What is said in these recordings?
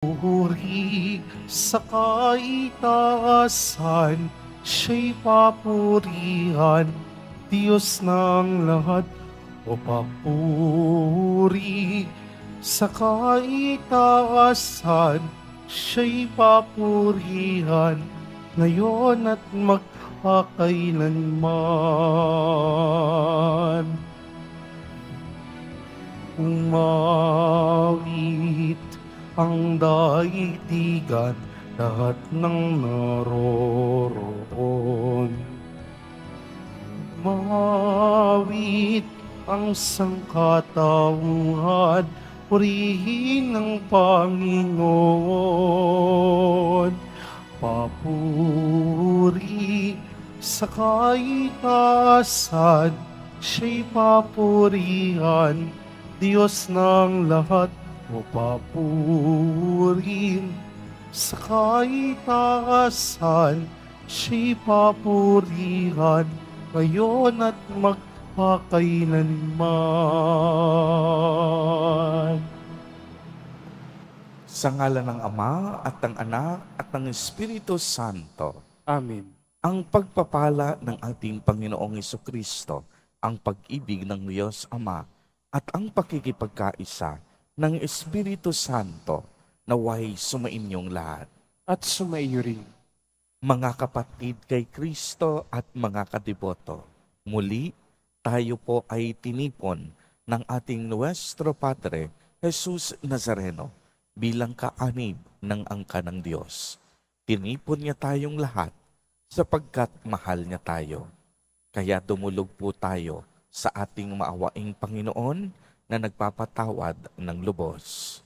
Puri sa kaitaasan, siya'y papurihan, Diyos ng lahat. O papuri sa kaitaasan, siya'y papurihan, ngayon at magpakailanman. Umawit ang daigdigan, lahat ng naroroon. Umawit ang sangkatauhan, purihin ang Panginoon. Papuri sa kaitaasan, siya'y papurihan, Diyos ng lahat. O papurin sa kaitaasan, siya'y papurihan, ngayon at magpakailanman. Sa ngalan ng Ama at ng Anak at ng Espiritu Santo, Amen. ang pagpapala ng ating Panginoong Hesukristo, ang pag-ibig ng Diyos Ama, at ang pakikipagkaisa ng Espiritu Santo naway sumainyong lahat. At sumaiyo rin. Mga kapatid kay Kristo at mga kadiboto, muli tayo po ay tinipon ng ating Nuestro Padre Jesus Nazareno bilang kaanib ng angka ng Diyos. Tinipon niya tayong lahat sapagkat mahal niya tayo. Kaya dumulog po tayo sa ating maawaing Panginoon na nagpapatawad ng lubos.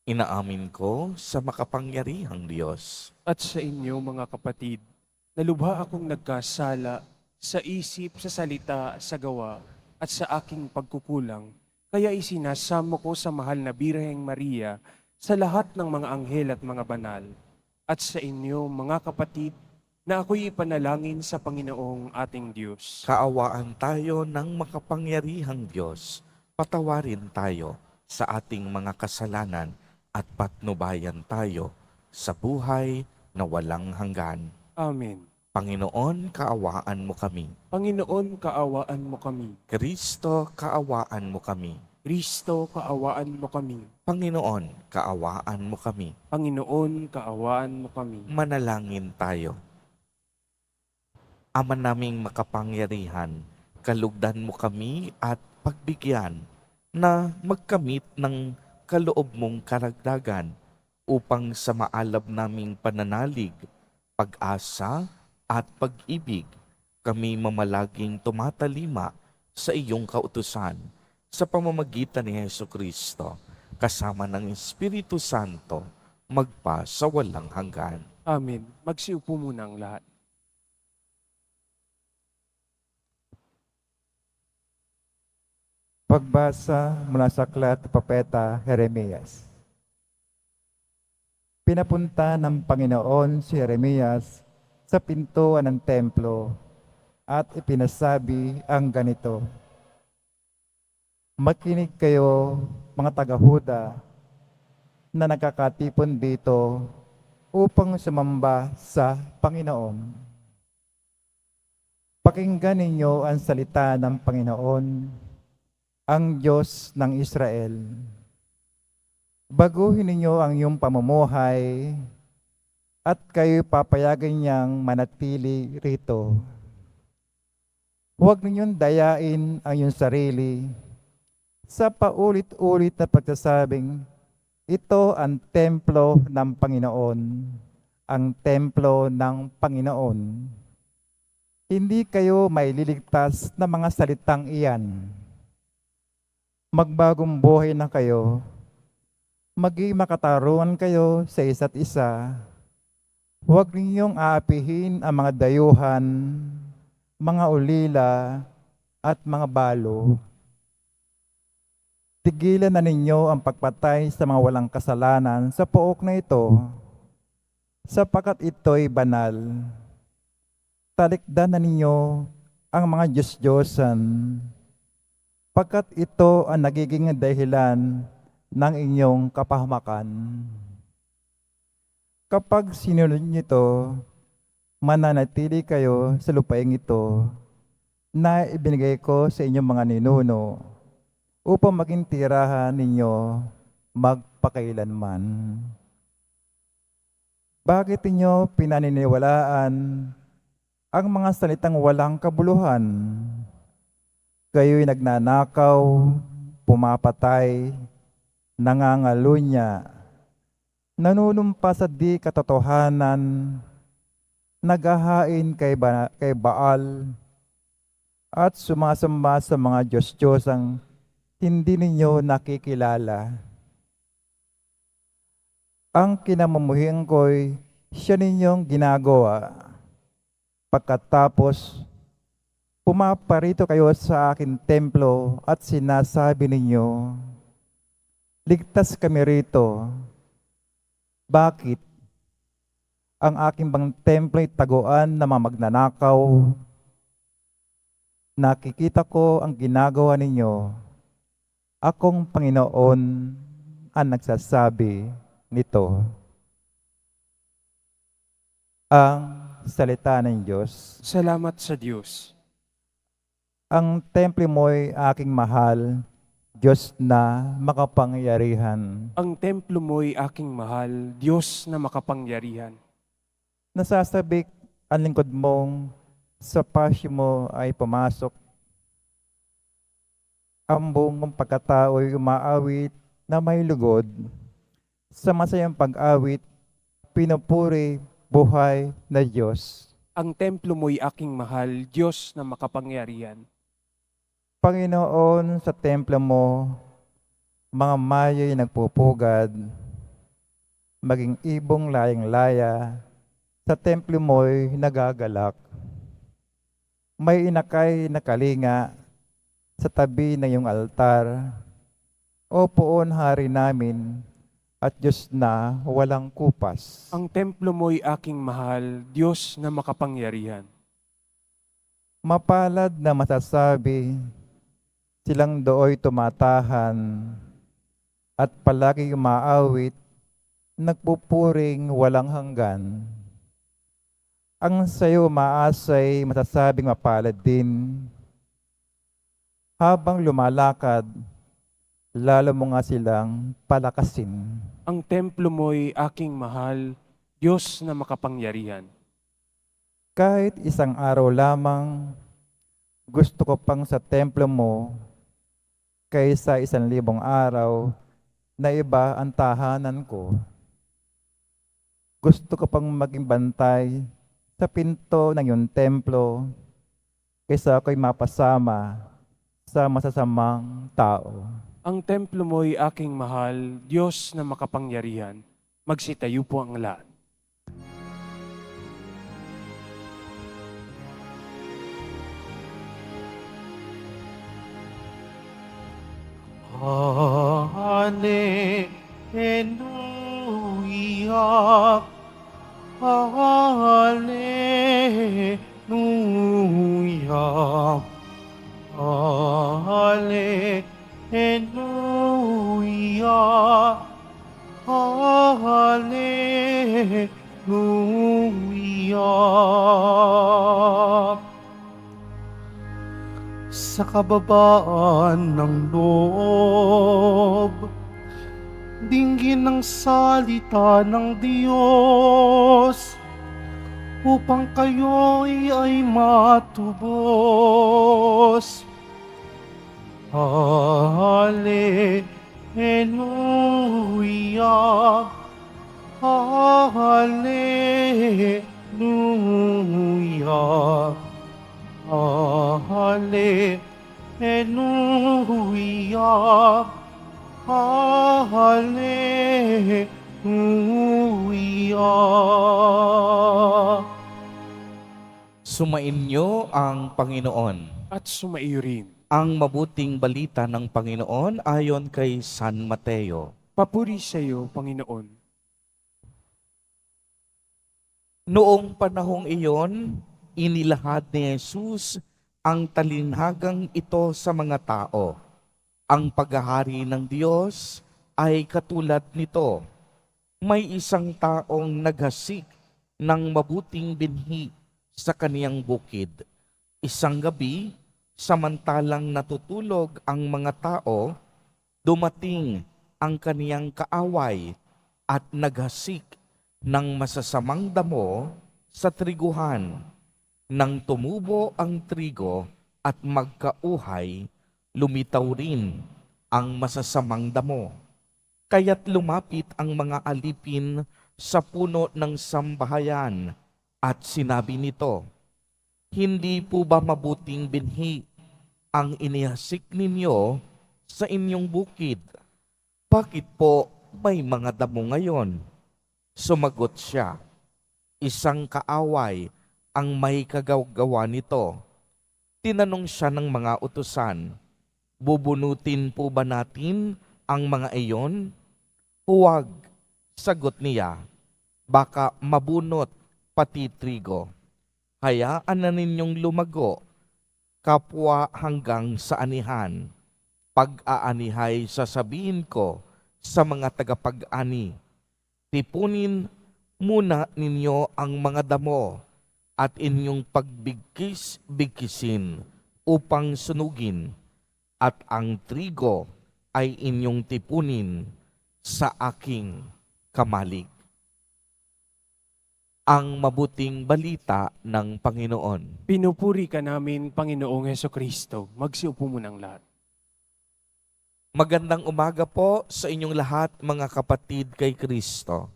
Inaamin ko sa makapangyarihang Diyos At sa inyo mga kapatid, na lubha akong nagkasala sa isip, sa salita, sa gawa, at sa aking pagkukulang. Kaya isinasamo ko sa mahal na Birheng Maria sa lahat ng mga anghel at mga banal. At sa inyo mga kapatid, na ako'y ipanalangin sa Panginoong ating Diyos. kaawaan tayo ng makapangyarihang Diyos, patawarin tayo sa ating mga kasalanan at patnubayan tayo sa buhay na walang hanggan. Amen. Panginoon, kaawaan mo kami. Panginoon, kaawaan mo kami. Kristo, kaawaan mo kami. Kristo, kaawaan mo kami. Panginoon, kaawaan mo kami. Panginoon, kaawaan mo kami. Manalangin tayo. Ama naming makapangyarihan, kalugdan mo kami at pagbigyan na magkamit ng kaloob mong karagdagan upang sa maalab naming pananalig, pag-asa at pag-ibig, kami mamalaging tumatalima sa iyong kautusan sa pamamagitan ni Hesukristo, kasama ng Espiritu Santo, magpa sa walang hanggan. Amen. Magsiupo muna ang lahat. Pagbasa mula sa aklat ni Propeta Jeremias. Pinapunta ng Panginoon si Jeremias sa pintuan ng templo at ipinasabi ang ganito: Makinig kayo, mga taga-Huda, na nagkakatipon dito upang sumamba sa Panginoon. Pakinggan ninyo ang salita ng Panginoon, ang Diyos ng Israel. Baguhin ninyo ang iyong pamumuhay at kayo papayagan niyang manatili rito. Huwag ninyong dayain ang iyong sarili sa paulit-ulit na pagsasabing, ito ang templo ng Panginoon, ang templo ng Panginoon. Hindi kayo maililigtas ng mga salitang iyan. Magbagong buhay na kayo, maging makatarungan kayo sa isa't isa. Huwag ninyong aapihin ang mga dayuhan, mga ulila, at mga balo. Tigilan na ninyo ang pagpatay sa mga walang kasalanan sa pook na ito, sapagkat ito'y banal. Talikdan na ninyo ang mga Diyos-Diyosan, pagkat ito ang nagiging dahilan ng inyong kapahamakan. Kapag sinunod niyo ito, mananatili kayo sa lupaing ito na ibinigay ko sa inyong mga ninuno upang maging tirahan ninyo magpakailanman. Bakit inyo pinaniniwalaan ang mga salitang walang kabuluhan? Kayo'y nagnanakaw, pumapatay, nangangalunya, nanunumpa sa di katotohanan, naghahain kay Baal, at sumasamba sa mga Diyos-Diyosang hindi ninyo nakikilala. Ang kinamumuhian ko'y siya ninyong ginagawa. Pagkatapos, pumaparito kayo sa aking templo at sinasabi ninyo, ligtas kami rito. Bakit? Ang aking bang templo'y taguan na mga magnanakaw? Nakikita ko ang ginagawa ninyo. Akong Panginoon ang nagsasabi nito. Ang salita ng Diyos. Salamat sa Diyos. Ang templo mo'y aking mahal, Diyos na makapangyarihan. Ang templo mo'y aking mahal, Diyos na makapangyarihan. Nasasabik ang lingkod mong sa pasyo mo ay pumasok. Ang buong pagkatao'y umaawit na may lugod. Sa masayang pag-awit, pinupuri buhay na Diyos. Ang templo mo'y aking mahal, Diyos na makapangyarihan. Panginoon, sa templo mo, mga mayo'y nagpupugad, maging ibong layang-laya, sa templo mo'y nagagalak. May inakay na kalinga sa tabi ng iyong altar. O poon, Hari namin, at Diyos na walang kupas. Ang templo mo'y aking mahal, Diyos na makapangyarihan. Mapalad na masasabi, silang dooy tumatahan, at palagi umaawit, nagpupuring walang hanggan. Ang sayo maasay masasabing mapalad din. Habang lumalakad, lalo mo nga silang palakasin. Ang templo mo'y aking mahal, Diyos na makapangyarihan. Kahit isang araw lamang, gusto ko pang sa templo mo, kaysa 1,000 araw na iba ang tahanan ko. Gusto ko pang maging bantay sa pinto ng iyong templo, kaysa ako'y mapasama sa masasamang tao. Ang templo mo'y aking mahal, Diyos na makapangyarihan. Magsitayo po ang lahat. Hallelujah. Hallelujah. Hallelujah. Hallelujah. Sa kababaan ng loob, dinggin ang salita ng Diyos, upang kayo'y ay matubos. Hallelujah. Hallelujah. Hallelujah. Hallelujah. Sumainyo ang Panginoon. At sumaiyo rin. Ang mabuting balita ng Panginoon ayon kay San Mateo. Papuri sa iyo, Panginoon. Noong panahong iyon, inilahad ni Jesus ang talinhagang ito sa mga tao. Ang paghahari ng Diyos ay katulad nito. May isang taong naghasik ng mabuting binhi sa kaniyang bukid. Isang gabi, samantalang natutulog ang mga tao, dumating ang kaniyang kaaway at naghasik ng masasamang damo sa triguhan. Nang tumubo ang trigo at magkauhay, lumitaw rin ang masasamang damo. Kaya't lumapit ang mga alipin sa puno ng sambahayan at sinabi nito, "Hindi po ba mabuting binhi ang inihasik ninyo sa inyong bukid? Bakit po may mga damo ngayon?" Sumagot siya, "Isang kaaway ang may kagagawa nito." Tinanong siya ng mga utusan, "Bubunutin po ba natin ang mga iyon?" "Huwag," sagot niya, "baka mabunot pati trigo. Hayaan na ninyong lumago, kapwa hanggang sa anihan. Pag-aanihay sasabihin ko sa mga tagapag-ani, tipunin muna ninyo ang mga damo at inyong pagbigkis-bigkisin upang sunugin, at ang trigo ay inyong tipunin sa aking kamalig." Ang mabuting balita ng Panginoon. Pinupuri ka namin, Panginoong Hesukristo. Magsiupo mo ng lahat. Magandang umaga po sa inyong lahat, mga kapatid kay Kristo.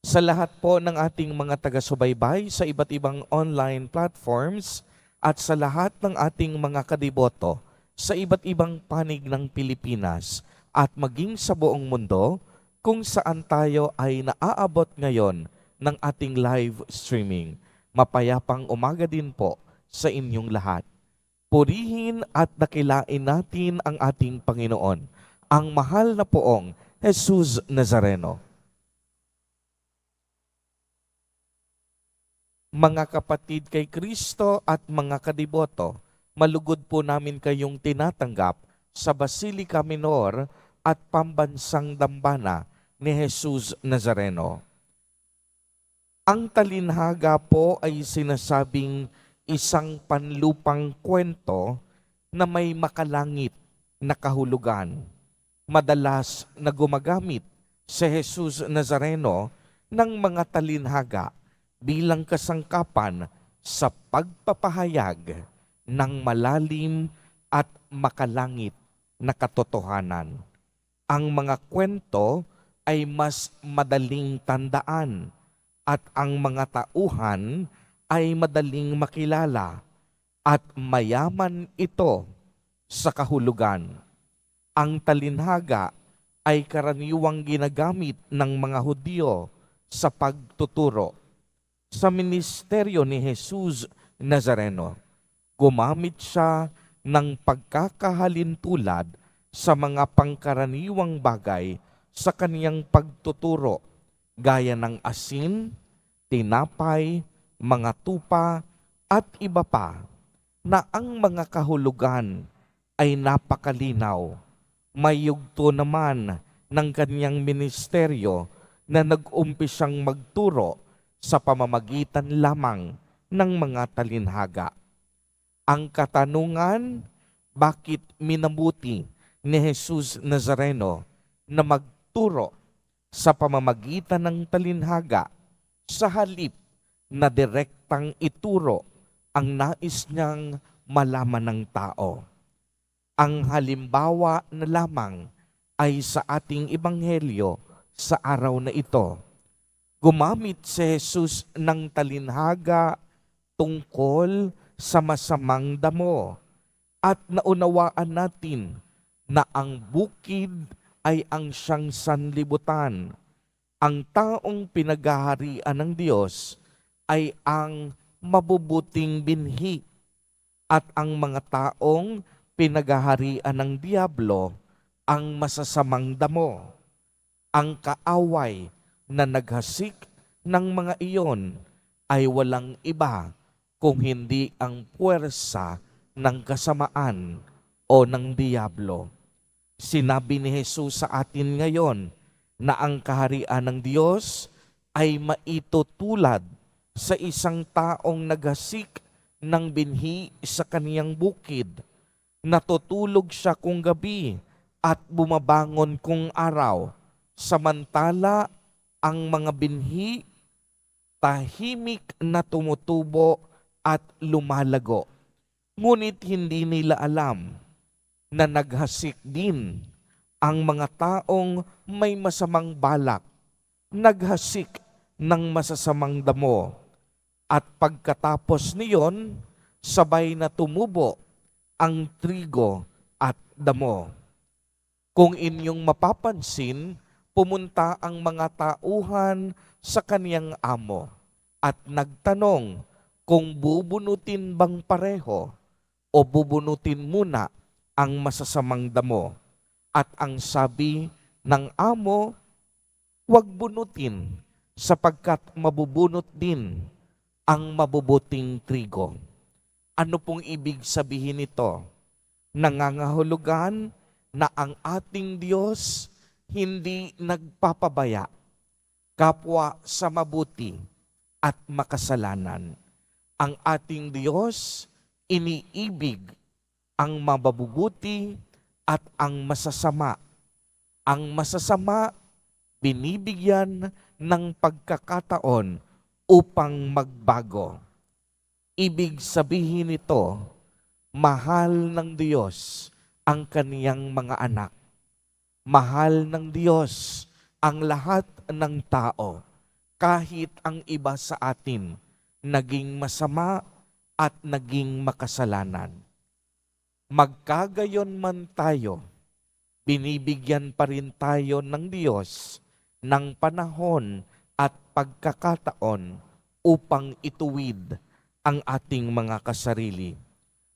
Sa lahat po ng ating mga taga-subaybay sa iba't ibang online platforms at sa lahat ng ating mga kadiboto sa iba't ibang panig ng Pilipinas at maging sa buong mundo kung saan tayo ay naaabot ngayon ng ating live streaming. Mapayapang umaga din po sa inyong lahat. Purihin at dakilain natin ang ating Panginoon, ang mahal na poong Jesus Nazareno. Mga kapatid kay Kristo at mga kadiboto, malugod po namin kayong tinatanggap sa Basilica Minor at Pambansang Dambana ni Jesus Nazareno. Ang talinhaga po ay sinasabing isang panlupang kwento na may makalangit na kahulugan. Madalas na gumagamit si Jesus Nazareno ng mga talinhaga bilang kasangkapan sa pagpapahayag ng malalim at makalangit na katotohanan. Ang mga kwento ay mas madaling tandaan at ang mga tauhan ay madaling makilala at mayaman ito sa kahulugan. Ang talinhaga ay karaniwang ginagamit ng mga Hudyo sa pagtuturo. Sa ministeryo ni Jesus Nazareno, gumamit siya ng pagkakahalintulad sa mga pangkaraniwang bagay sa kaniyang pagtuturo, gaya ng asin, tinapay, mga tupa, at iba pa, na ang mga kahulugan ay napakalinaw. May yugto naman ng kaniyang ministeryo na nag-umpisang magturo sa pamamagitan lamang ng mga talinhaga. Ang katanungan, bakit minabuti ni Jesus Nazareno na magturo sa pamamagitan ng talinhaga sa halip na direktang ituro ang nais niyang malaman ng tao? Ang halimbawa na lamang ay sa ating ebanghelyo sa araw na ito. Gumamit si Jesus ng talinhaga tungkol sa masamang damo at naunawaan natin na ang bukid ay ang siyang sanlibutan. Ang taong pinaghaharian ng Diyos ay ang mabubuting binhi at ang mga taong pinaghaharian ng Diablo ang masasamang damo. Ang kaaway na naghasik ng mga iyon ay walang iba kung hindi ang puwersa ng kasamaan o ng Diablo. Sinabi ni Jesus sa atin ngayon na ang kaharian ng Diyos ay maitutulad sa isang taong naghasik ng binhi sa kaniyang bukid. Natutulog siya kung gabi at bumabangon kung araw. Samantala, ang mga binhi tahimik na tumutubo at lumalago. Ngunit hindi nila alam na naghasik din ang mga taong may masamang balak, naghasik ng masasamang damo. At pagkatapos niyon, sabay na tumubo ang trigo at damo. Kung inyong mapapansin, pumunta ang mga tauhan sa kaniyang amo at nagtanong kung bubunutin bang pareho o bubunutin muna ang masasamang damo. At ang sabi ng amo, huwag bunutin sapagkat mabubunot din ang mabubuting trigo. Ano pong ibig sabihin nito? Nangangahulugan na ang ating Diyos hindi nagpapabaya kapwa sa mabuti at makasalanan. Ang ating Diyos iniibig ang mababubuti at ang masasama. Ang masasama, binibigyan ng pagkakataon upang magbago. Ibig sabihin nito, mahal ng Diyos ang kaniyang mga anak. Mahal ng Diyos ang lahat ng tao, kahit ang iba sa atin naging masama at naging makasalanan. Magkagayon man tayo, binibigyan pa rin tayo ng Diyos ng panahon at pagkakataon upang ituwid ang ating mga kasarili.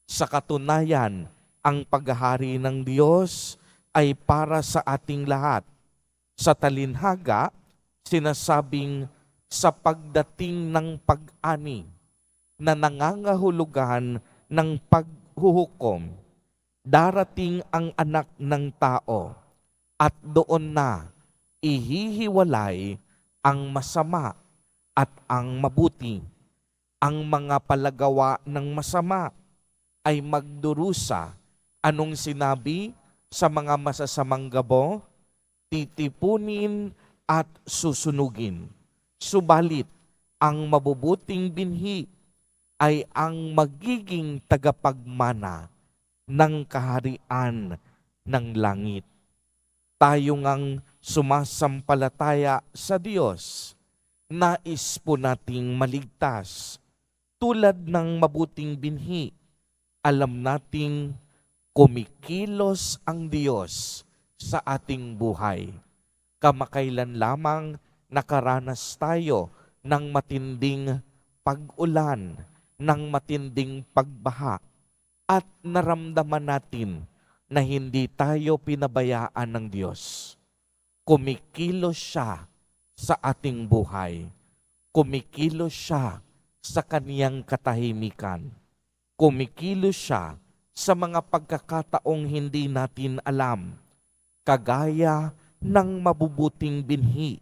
Sa katunayan, ang paghahari ng Diyos ay para sa ating lahat. Sa talinhaga, sinasabing sa pagdating ng pag-ani na nangangahulugan ng paghuhukom, darating ang anak ng tao at doon na ihihiwalay ang masama at ang mabuti. Ang mga palagawa ng masama ay magdurusa. Anong sinabi sa mga masasamang gabo? Titipunin at susunugin. Subalit, ang mabubuting binhi ay ang magiging tagapagmana ng kaharian ng langit. Tayo ngang sumasampalataya sa Diyos, nais po nating maligtas. Tulad ng mabuting binhi, alam nating kumikilos ang Diyos sa ating buhay. Kamakailan lamang nakaranas tayo ng matinding pag-ulan, ng matinding pagbaha, at naramdaman natin na hindi tayo pinabayaan ng Diyos. Kumikilos siya sa ating buhay. Kumikilos siya sa kaniyang katahimikan. Kumikilos siya sa mga pagkakataong hindi natin alam. Kagaya ng mabubuting binhi,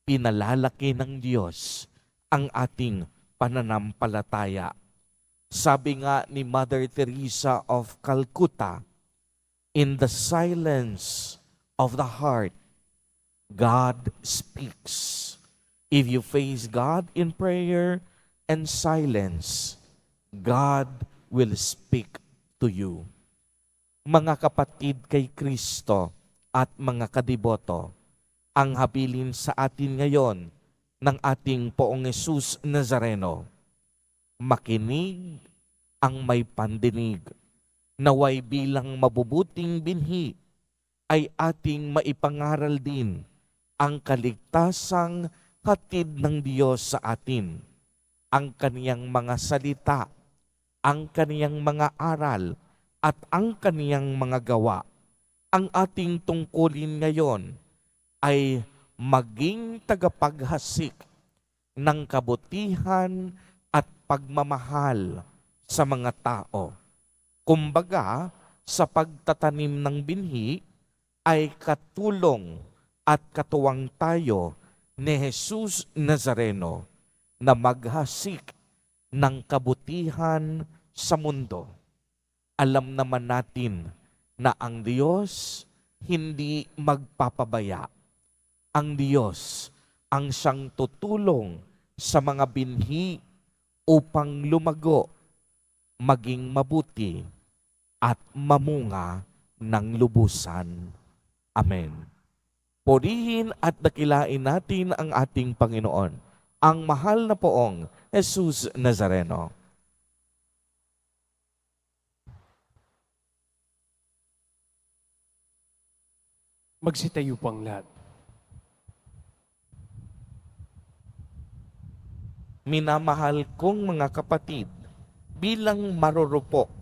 pinalalaki ng Diyos ang ating pananampalataya. Sabi nga ni Mother Teresa of Calcutta, in the silence of the heart, God speaks. If you face God in prayer and silence, God will speak to you. Mga kapatid kay Kristo at mga kadiboto, ang habilin sa atin ngayon ng ating Poong Jesus Nazareno, makinig ang may pandinig, naway bilang mabubuting binhi ay ating maipangaral din ang kaligtasang hatid ng Diyos sa atin, ang kaniyang mga salita, ang kaniyang mga aral, at ang kaniyang mga gawa. Ang ating tungkulin ngayon ay maging tagapaghasik ng kabutihan at pagmamahal sa mga tao. Kumbaga, sa pagtatanim ng binhi ay katulong at katuwang tayo ni Jesus Nazareno na maghasik ng kabutihan sa mundo. Alam naman natin na ang Diyos hindi magpapabaya. Ang Diyos ang siyang tutulong sa mga binhi upang lumago, maging mabuti at mamunga ng lubusan. Amen. Purihin at dakilain natin ang ating Panginoon, ang mahal na poong Jesus Nazareno. Magsitayo po ang lahat. Minamahal kong mga kapatid, bilang marurupok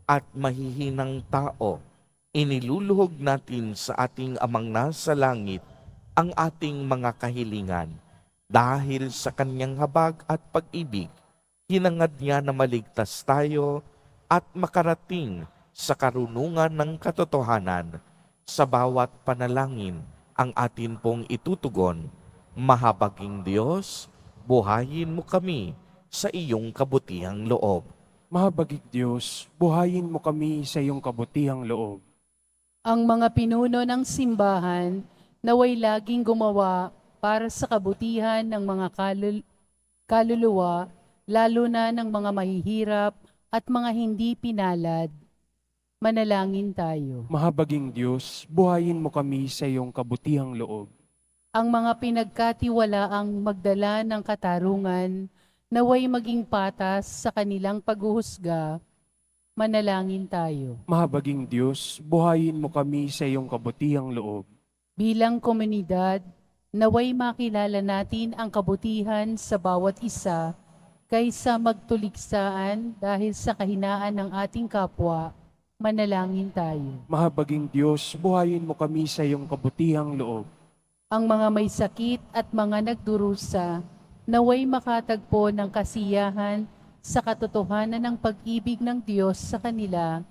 at mahihinang tao, iniluluhog natin sa ating Amang nasa langit ang ating mga kahilingan. Dahil sa kanyang habag at pag-ibig, hinangad niya na maligtas tayo at makarating sa karunungan ng katotohanan. Sa bawat panalangin ang atin pong itutugon. Mahabaging Diyos, buhayin mo kami sa iyong kabutihang loob. Mahabaging Diyos, buhayin mo kami sa iyong kabutihang loob. Ang mga pinuno ng simbahan naway laging gumawa para sa kabutihan ng mga kaluluwa, lalo na ng mga mahihirap at mga hindi pinalad. Manalangin tayo. Mahabaging Diyos, buhayin mo kami sa iyong kabutihang loob. Ang mga pinagkatiwalaang magdala ng katarungan, naway maging patas sa kanilang paghuhusga. Manalangin tayo. Mahabaging Diyos, buhayin mo kami sa iyong kabutihang loob. Bilang komunidad, naway makilala natin ang kabutihan sa bawat isa kaysa magtuliksaan dahil sa kahinaan ng ating kapwa. Manalangin tayo. Mahabaging Diyos, buhayin mo kami sa iyong kabutihang loob. Ang mga may sakit at mga nagdurusa, naway makatagpo ng kasiyahan sa katotohanan ng pag-ibig ng Diyos sa kanila.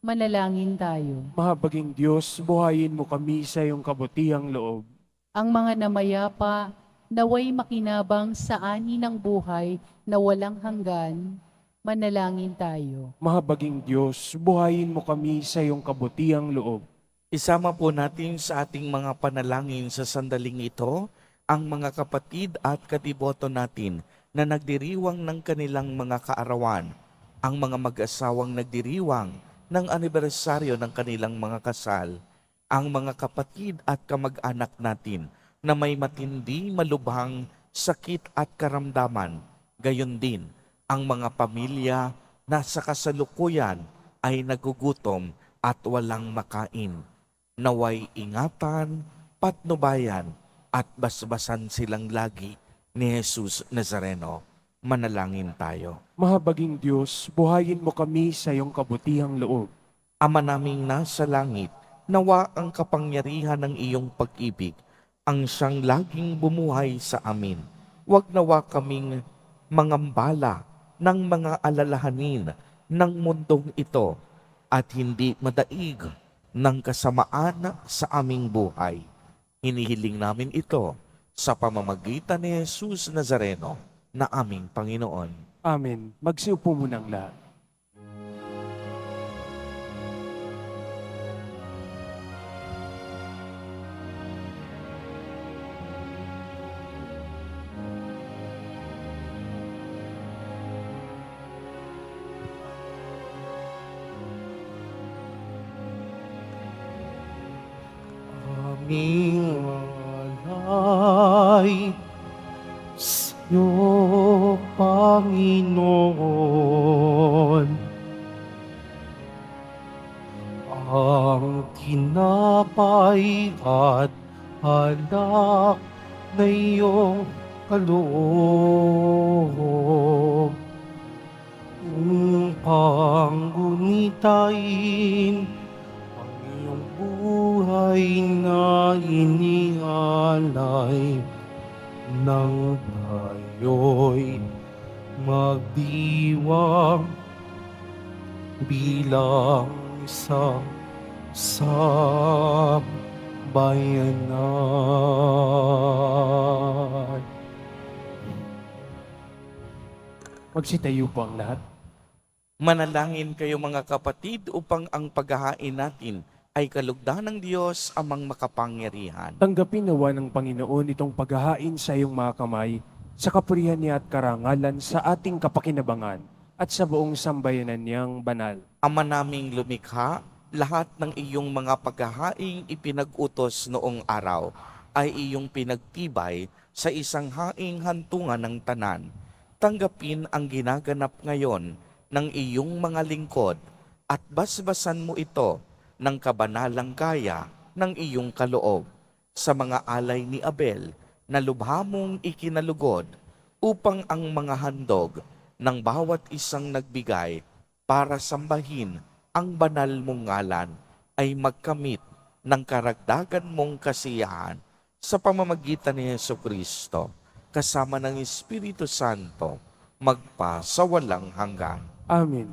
Manalangin tayo. Mahabaging Diyos, buhayin mo kami sa iyong kabutihang loob. Ang mga namayapa, naway makinabang sa ani ng buhay na walang hanggan. Manalangin tayo. Mahabaging Diyos, buhayin mo kami sa iyong kabutihang loob. Isama po natin sa ating mga panalangin sa sandaling ito ang mga kapatid at kadiboto natin na nagdiriwang ng kanilang mga kaarawan, ang mga mag-asawang nagdiriwang ng anibersaryo ng kanilang mga kasal, ang mga kapatid at kamag-anak natin na may matindi malubhang sakit at karamdaman, gayon din ang mga pamilya na sa kasalukuyan ay nagugutom at walang makain. Naway ingatan, patnubayan at basbasan silang lagi ni Jesus Nazareno. Manalangin tayo. Mahabaging Diyos, buhayin mo kami sa iyong kabutihang loob. Ama naming nasa langit, nawa ang kapangyarihan ng iyong pag-ibig, ang siyang laging bumuhay sa amin. Huwag nawa kaming mangambala ng mga alalahanin ng mundong ito at hindi madaig ng kasamaan sa aming buhay. Hinihiling namin ito sa pamamagitan ni Jesus Nazareno na aming Panginoon. Amen. Magsiupo muna ang lahat. Aming alay sa'yo, Panginoon. Ang tinapay at alak na iyong kaloob upang gunitain ang iyong buhay na inialay nang tayo'y magdiwang bilang isang bayanan. Magsitayo po ang lahat. Manalangin kayo mga kapatid upang ang paghahain natin ay kalugdan ng Diyos amang makapangyarihan. Tanggapin nawa ng Panginoon itong paghahain sa iyong mga kamay, sa kapurihan niya at karangalan sa ating kapakinabangan at sa buong sambayanan niyang banal. Ama naming lumikha, lahat ng iyong mga paghahaing ipinag-utos noong araw ay iyong pinagtibay sa isang haing hantungan ng tanan. Tanggapin ang ginaganap ngayon ng iyong mga lingkod at basbasan mo ito ng kabanalang kaya ng iyong kaloob sa mga alay ni Abel na lubha mong ikinalugod upang ang mga handog ng bawat isang nagbigay para sambahin ang banal mong ngalan ay magkamit ng karagdagan mong kasiyahan sa pamamagitan ni Jesucristo kasama ng Espiritu Santo magpa sa walang hanggan. Amen.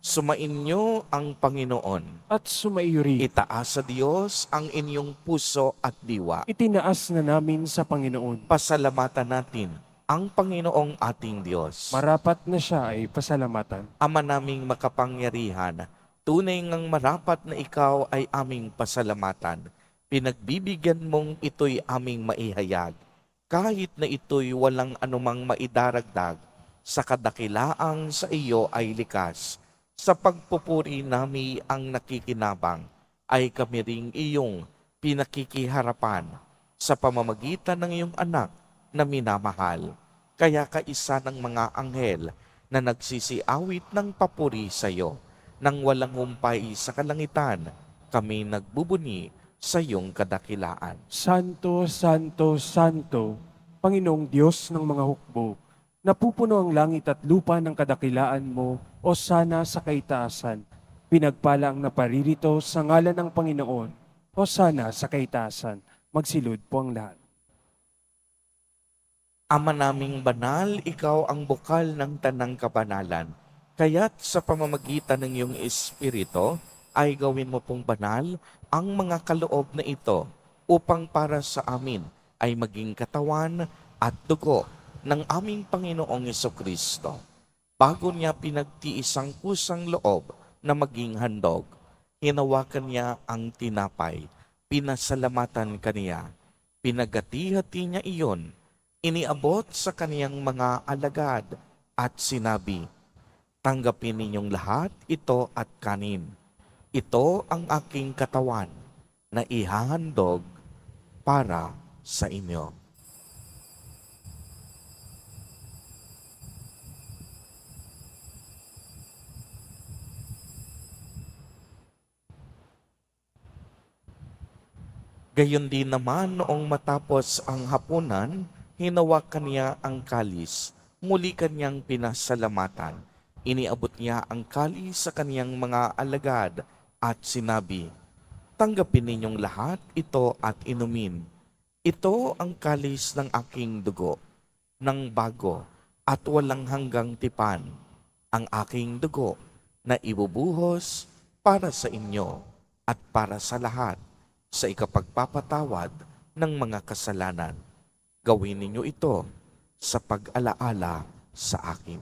Sumainyo ang Panginoon. At sumaiyo rin. Itaas sa Diyos ang inyong puso at diwa. Itinaas na namin sa Panginoon. Pasalamatan natin ang Panginoong ating Diyos. Marapat na siya ay pasalamatan. Ama naming makapangyarihan, tunay ngang marapat na ikaw ay aming pasalamatan. Pinagbibigyan mong ito'y aming maihayag, kahit na ito'y walang anumang maidaragdag sa kadakilaang sa iyo ay likas. Sa pagpupuri nami ang nakikinabang, ay kami ring iyong pinakikiharapan sa pamamagitan ng iyong anak na minamahal. Kaya kaisa ng mga anghel na nagsisiawit ng papuri sa iyo, nang walang humpay sa kalangitan, kami nagbubuni sa iyong kadakilaan. Santo, Santo, Santo, Panginoong Diyos ng mga hukbo, napupuno ang langit at lupa ng kadakilaan mo, o sana sa kaitaasan. Pinagpala ang naparirito sa ngalan ng Panginoon, o sana sa kaitaasan. Magsilud po ang lahat. Ama naming banal, ikaw ang bukal ng tanang kabanalan. Kaya't sa pamamagitan ng iyong Espiritu, ay gawin mo pong banal ang mga kaloob na ito upang para sa amin ay maging katawan at dugo ng aming Panginoong Jesucristo. Bago niya pinagtiis ang kusang loob na maging handog, hinawakan niya ang tinapay, pinasalamatan kaniya, pinagati-hati niya iyon, iniabot sa kaniyang mga alagad at sinabi, "Tanggapin ninyong lahat ito at kanin. Ito ang aking katawan na ihahandog para sa inyo." Gayon din naman noong matapos ang hapunan, hinawakan niya ang kalis, muli kanyang pinasalamatan. Iniabot niya ang kalis sa kaniyang mga alagad at sinabi, "Tanggapin ninyong lahat ito at inumin. Ito ang kalis ng aking dugo, ng bago at walang hanggang tipan, ang aking dugo na ibubuhos para sa inyo at para sa lahat sa ikapagpapatawad ng mga kasalanan. Gawin ninyo ito sa pag-alaala sa akin."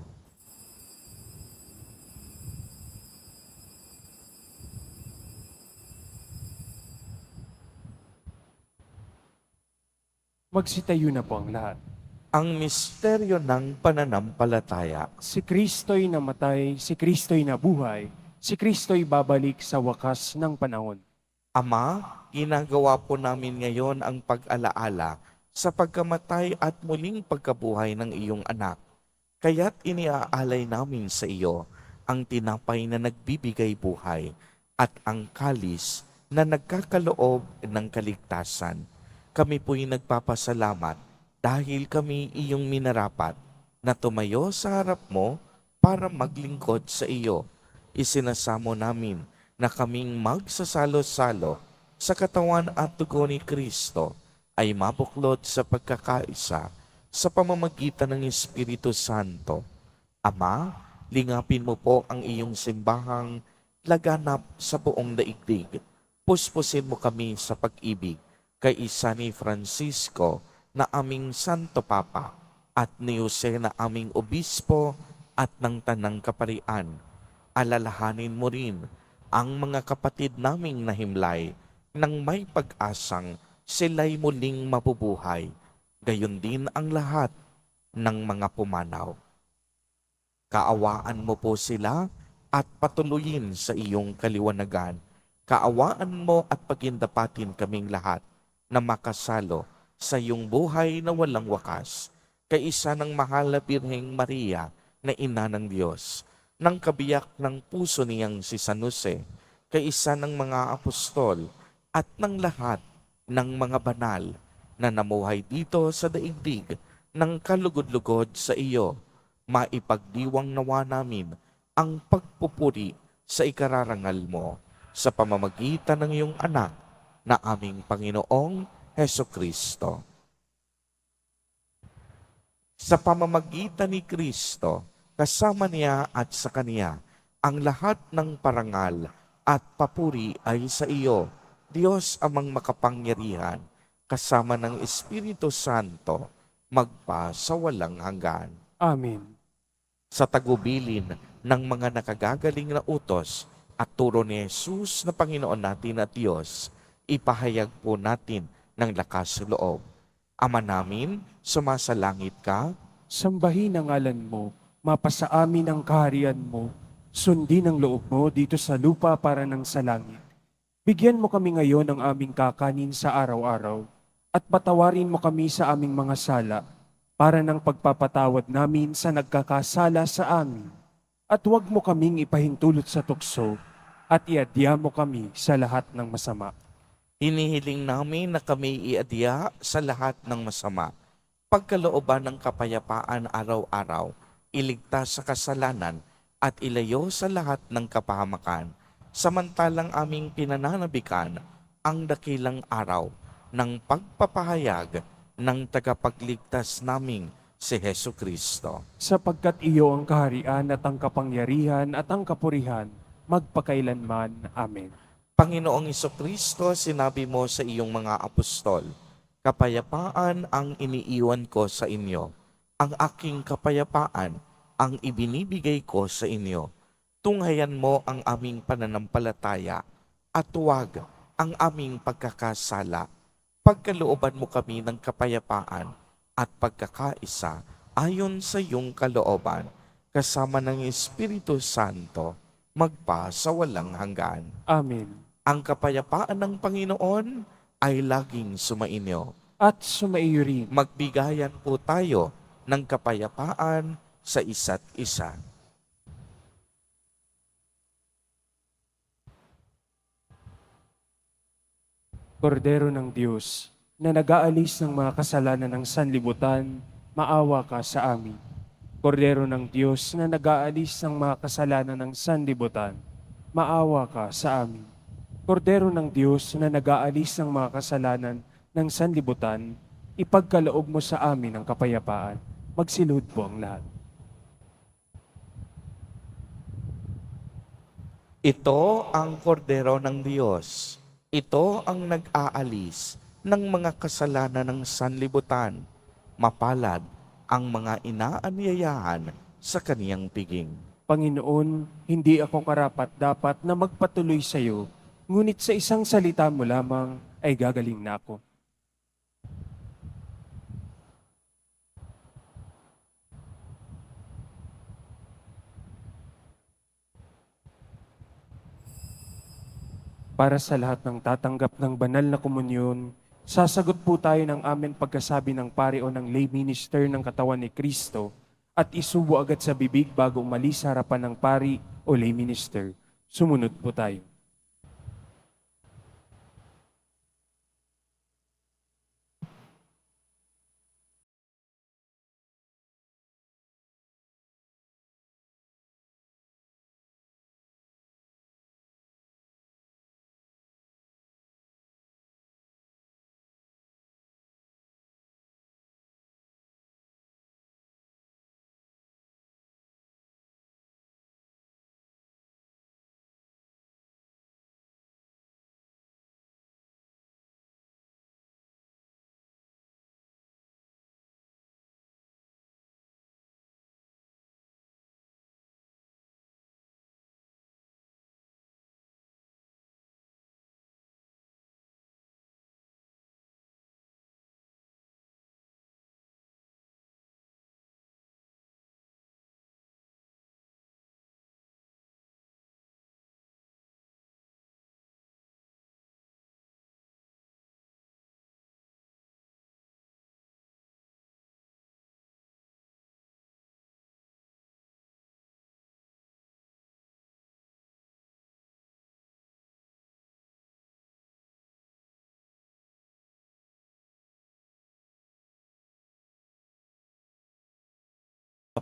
Magsitayo na po ang lahat. Ang misteryo ng pananampalataya. Si Kristo'y namatay, si Kristo'y nabuhay, si Kristo'y babalik sa wakas ng panahon. Ama, ginagawa po namin ngayon ang pag-alaala sa pagkamatay at muling pagkabuhay ng iyong anak. Kaya't iniaalay namin sa iyo ang tinapay na nagbibigay buhay at ang kalis na nagkakaloob ng kaligtasan. Kami po'y nagpapasalamat dahil kami iyong minarapat na tumayo sa harap mo para maglingkod sa iyo. Isinasamo namin na kaming magsasalo-salo sa katawan at dugo ni Kristo ay mabuklod sa pagkakaisa sa pamamagitan ng Espiritu Santo. Ama, lingapin mo po ang iyong simbahang laganap sa buong daigdig. Puspusin mo kami sa pag-ibig kay isa ni Francisco na aming Santo Papa, at ni Jose na aming Obispo at ng Tanang Kaparian. Alalahanin mo rin ang mga kapatid naming nahimlay nang may pag-asang sila'y muling mabubuhay, gayon din ang lahat ng mga pumanaw. Kaawaan mo po sila at patuloyin sa iyong kaliwanagan. Kaawaan mo at pagindapatin kaming lahat na makasalo sa iyong buhay na walang wakas, kaisa ng mahal na Birheng Maria na Ina ng Diyos, ng kabiyak ng puso niyang si San Jose, kaisa ng mga apostol at ng lahat ng mga banal na namuhay dito sa daigdig ng kalugod-lugod sa iyo. Maipagdiwang nawa namin ang pagpupuri sa ikararangal mo sa pamamagitan ng iyong anak na aming Panginoong Heso Kristo. Sa pamamagitan ni Kristo, kasama niya at sa Kaniya, ang lahat ng parangal at papuri ay sa iyo, Diyos amang makapangyarihan, kasama ng Espiritu Santo, magpa sa walang hanggan. Amen. Sa tagubilin ng mga nakagagaling na utos at turo ni Jesus na Panginoon natin at Diyos, ipahayag po natin ng lakas loob. Ama namin, sumasalangit ka, Sambahin ang ngalan mo, mapasa amin ang kaharian mo, sundin ang loob mo dito sa lupa para ng sa langit. Bigyan mo kami ngayon ng aming kakanin sa araw-araw, at patawarin mo kami sa aming mga sala, para ng pagpapatawad namin sa nagkakasala sa amin. At huwag mo kaming ipahintulot sa tukso, at iadya mo kami sa lahat ng masama. hinihiling namin na kami iadya sa lahat ng masama, pagkalooban ng kapayapaan araw-araw, iligtas sa kasalanan at ilayo sa lahat ng kapahamakan, samantalang aming pinananabikan ang dakilang araw ng pagpapahayag ng tagapagligtas naming si Heso Kristo. Sapagkat iyo ang kaharian at ang kapangyarihan at ang kapurihan, magpakailanman. Amen. Panginoong Kristo, sinabi mo sa iyong mga apostol, kapayapaan ang iniiwan ko sa inyo. Ang aking kapayapaan ang ibinibigay ko sa inyo. Tunghayan mo ang aming pananampalataya at huwag ang aming pagkakasala. Pagkalooban mo kami ng kapayapaan at pagkakaisa ayon sa iyong kalooban, kasama ng Espiritu Santo, magpa sa walang hanggan. Amen. Ang kapayapaan ng Panginoon ay laging sumainyo. At sumaiyo rin. Magbigayan po tayo ng kapayapaan sa isa't isa. Kordero ng Diyos, na nag-aalis ng mga kasalanan ng sanlibutan, maawa ka sa amin. Kordero ng Diyos, na nag-aalis ng mga kasalanan ng sanlibutan, maawa ka sa amin. Kordero ng Diyos, na nag-aalis ng mga kasalanan ng sanlibutan, ipagkaloob mo sa amin ang kapayapaan. Magsilhod po ang lahat. Ito ang kordero ng Diyos. Ito ang nag-aalis ng mga kasalanan ng sanlibutan. Mapalad ang mga inaanyayahan sa kaniyang piging. Panginoon, hindi ako karapat-dapat na magpatuloy sa iyo, ngunit sa isang salita mo lamang ay gagaling na ako. Para sa lahat ng tatanggap ng banal na komunyon, sasagot po tayo ng amen pagkasabi ng pari o ng lay minister ng katawan ni Kristo at isubo agad sa bibig bago umalis sa harapan ng pari o lay minister. Sumunod po tayo.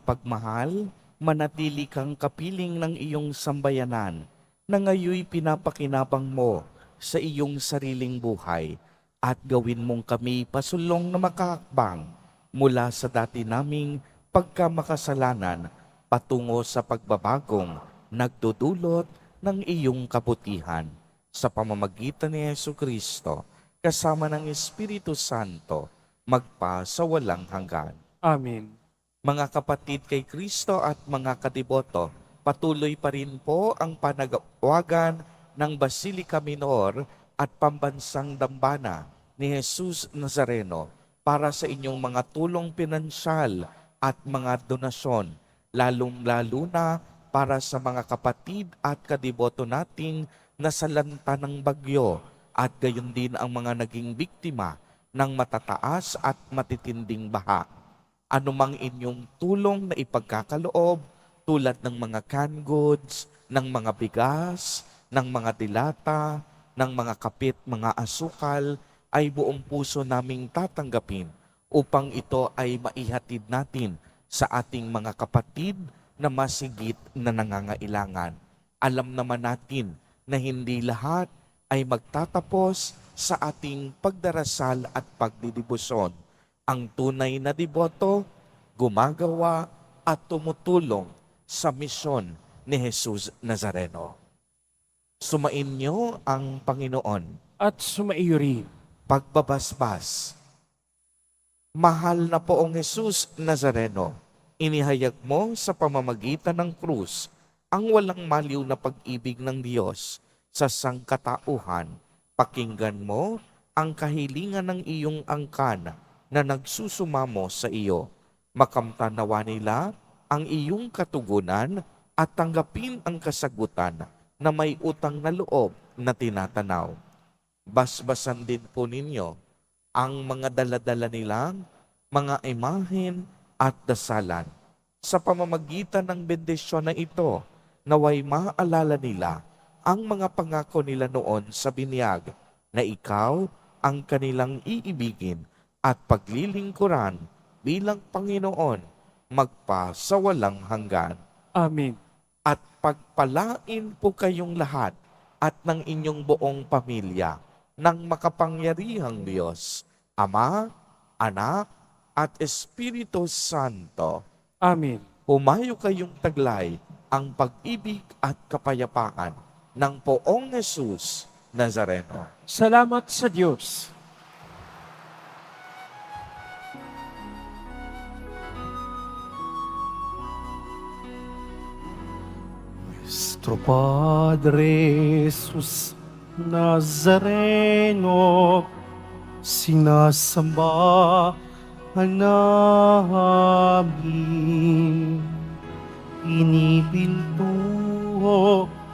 mapagmahal, manatili kang kapiling ng iyong sambayanan na ngayoy pinapakinabang mo sa iyong sariling buhay at gawin mong kami pasulong na makahakbang mula sa dati naming pagkamakasalanan patungo sa pagbabagong nagdudulot ng iyong kabutihan. Sa pamamagitan ni Jesucristo, kasama ng Espiritu Santo, magpa sa walang hanggan. Amen. Mga kapatid kay Kristo at mga kadiboto, patuloy pa rin po ang panagawagan ng Basilica Minor at Pambansang Dambana ni Jesus Nazareno para sa inyong mga tulong pinansyal at mga donasyon, lalong-lalo na para sa mga kapatid at kadiboto nating nasalanta ng bagyo at gayon din ang mga naging biktima ng matataas at matitinding baha. Anumang inyong tulong na ipagkakaloob tulad ng mga canned goods, ng mga bigas, ng mga dilata, ng mga kapit, mga asukal, ay buong puso naming tatanggapin upang ito ay maihatid natin sa ating mga kapatid na masigit na nangangailangan. Alam naman natin na hindi lahat ay magtatapos sa ating pagdarasal at pagdidibusyon. Ang tunay na deboto, gumagawa at tumutulong sa misyon ni Jesus Nazareno. Sumain niyo ang Panginoon. At sumaiyo rin. Pagbabasbas. Mahal na poong Jesus Nazareno, inihayag mo sa pamamagitan ng krus ang walang maliw na pag-ibig ng Diyos sa sangkatauhan. Pakinggan mo ang kahilingan ng iyong angkan na nagsusumamo sa iyo. Makamtan nawa nila ang iyong katugunan at tanggapin ang kasagutan na may utang na loob na tinatanaw. Basbasan din po ninyo ang mga daladala nilang mga imahen at dasalan. Sa pamamagitan ng bendisyon na ito, naway maalala nila ang mga pangako nila noon sa binyag na ikaw ang kanilang iibigin at paglilingkuran bilang Panginoon magpa sa walang hanggan. Amen. At pagpalain po kayong lahat at ng inyong buong pamilya ng makapangyarihang Diyos, Ama, Anak, at Espiritu Santo. Amen. Humayo kayong taglay ang pag-ibig at kapayapaan ng poong Jesus Nazareno. Salamat sa Diyos. Nuestro Padre Jesus Nazareno, sinasamba namin. Inipintuho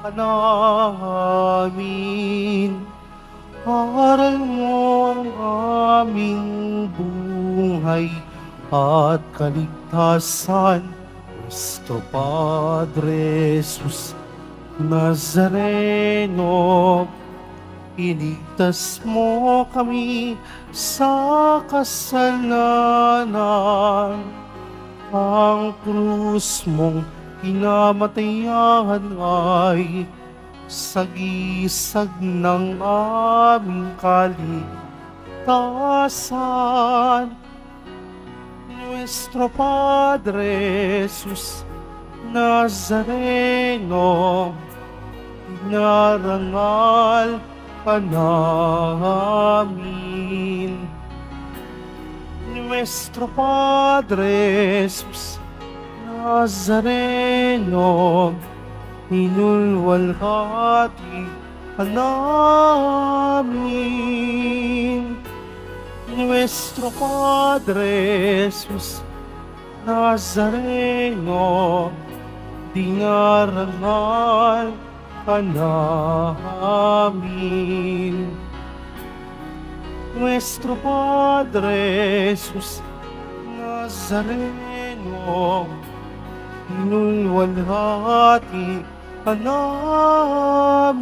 ka namin. Aral mo ang aming buhay at kaligtasan. Nuestro Padre Jesus Nazareno, iligtas mo kami sa kasalanan. Ang krus mong pinamatayan ay sagisag ng aming kaligtasan. Nuestro Padre Jesus Nazareno, inarangal ka namin. Nuestro Padre Jesus Nazareno, inulwalhati ka namin. Nuestro Padre Jesus Nazareno, dinarangal ka namin. Nuestro Padre Jesus Nazareno, inulwalhati ka namin.